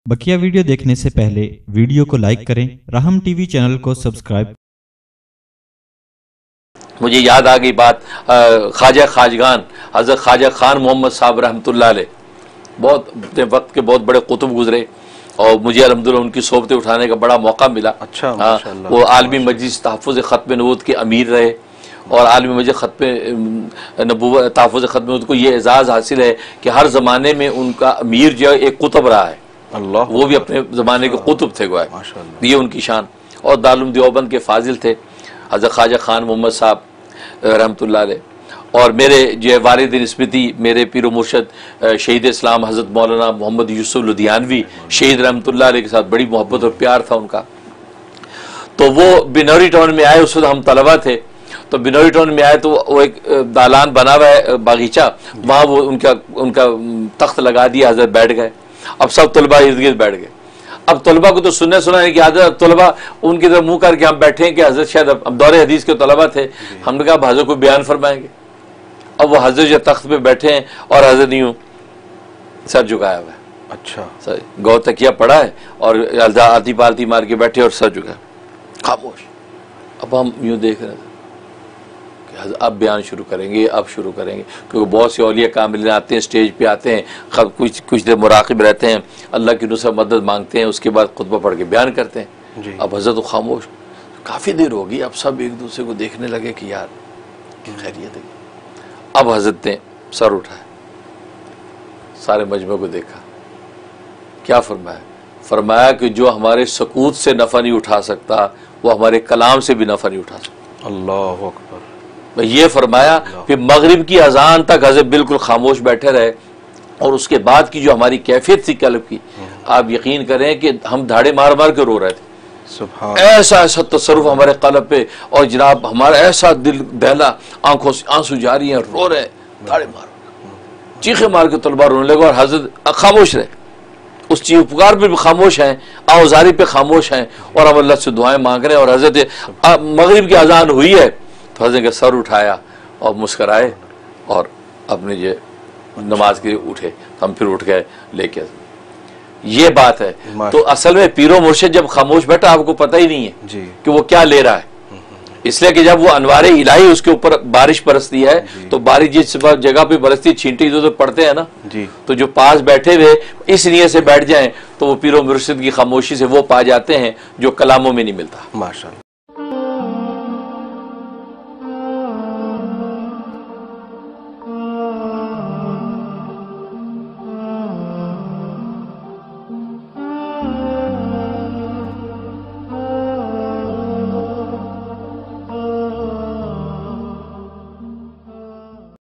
बकिया video देखने से पहले वीडियो को लाइक करें, राहम टीवी चैनल को सब्सक्राइब। मुझे याद आ गई बात ख्वाजा खाजगान हज़रत ख्वाजा खान मोहम्मद साहब रहमतुल्लाह अलैह, बहुत वक्त के बहुत बड़े कुतुब गुजरे और मुझे अल्हम्दुलिल्लाह उनकी सोबतें उठाने का बड़ा मौका मिला। अच्छा, वो आलमी मजलिस तहफ़्फ़ुज़ ख़त्म नबूवत के अमीर रहे और आलमी मजलिस ख़त्म नबूवत तहफ़्फ़ुज़ ख़त्म नबूवत को ये एजाज़ हासिल है कि हर ज़माने में उनका अमीर जो है एक कुतुब रहा है। अल्लाह, वो भी अपने ज़माने के कुतुब थे गोया, ये उनकी शान। और दारुल देवबंद के फाजिल थे हज़रत ख्वाजा खान मोहम्मद साहब रहमतुल्लाह अलैह। और मेरे जो वालिद स्मृति मेरे पीर मुर्शद शहीद इस्लाम हज़रत मौलाना मोहम्मद यूसुफ लुधियानवी शहीद रहमतुल्लाह अलैह के साथ बड़ी मोहब्बत और प्यार था उनका। तो वो बिनौरी टाउन में आए, उस वक्त हम तलबा थे, तो बिनौरी टाउन में आए तो वो एक दालान बना हुआ है बागीचा, वहाँ वो उनका तख्त लगा दिया, हज़रत बैठ गए। अब सब तलबा इर्द गिर्द बैठ गए। अब तलबा को तो सुनाने की आदत, तलबा उनकी तरफ मुंह करके हम बैठे हैं कि हज़रत शायद अब दौरे हदीस के तलबा थे, हमने कहा अब हज़रत को बयान फरमाएंगे। अब वो हज़रत जो तख्त पे बैठे हैं और हज़रत यूं सर झुकाया हुआ है। अच्छा, सर गौ तकिया पड़ा है और आती पालती मार के बैठे और सर झुकाया, खामोश। अब हम यूं देख रहे थे कि अब बयान शुरू करेंगे, अब शुरू करेंगे, क्योंकि बहुत से औलिया कामिलीन आते हैं, स्टेज पे आते हैं, कुछ देर मुराकिब रहते हैं, अल्लाह की नुसरत मदद मांगते हैं, उसके बाद खुतबा पढ़ के बयान करते हैं। अब हज़रत खामोश, काफ़ी देर होगी, अब सब एक दूसरे को देखने लगे कि यार खैरियत है। अब हज़रत ने सर उठाया, सारे मजमे को देखा, क्या फरमाया? फरमाया कि जो हमारे सकूत से नफ़ा नहीं उठा सकता वो हमारे कलाम से भी नफ़ा नहीं उठा सकता। अल्लाह अकबर। ये फरमाया कि मगरिब की अजान तक हज़रत बिल्कुल खामोश बैठे रहे और उसके बाद की जो हमारी कैफियत थी कल्ब की, आप यकीन करें कि हम धाड़े मार मार के रो रहे थे। ऐसा ऐसा तसरुफ हमारे कल्ब पे, और जनाब हमारा ऐसा दिल दहला, आंखों से आंसू जारी हैं, रो रहे, धाड़े मार चीखे मार के तलबा रोने लगे और हज़रत खामोश रहे। उस चीख पुकार पे भी खामोश हैं, आवाज़ारी पे खामोश हैं और हम अल्लाह से दुआएं मांग रहे हैं। और हज़रत मगरिब की अजान हुई है तो हज़रत ने सर उठाया और मुस्कराए और अपने ये नमाज के लिए उठे, हम फिर उठ गए लेके। ये बात है। तो असल में पीरो मुर्शिद जब खामोश बैठा आपको पता ही नहीं है कि वो क्या ले रहा है, इसलिए कि जब वो अनवारे इलाही उसके ऊपर बारिश बरसती है तो बारिश जिस जगह पे बरसती है छींटे इधर पड़ते हैं ना, तो जो पास बैठे हुए इस नियत से बैठ जाएं तो वो पीरो मुर्शिद की खामोशी से वो पा जाते हैं जो कलामों में नहीं मिलता। माशाअल्लाह।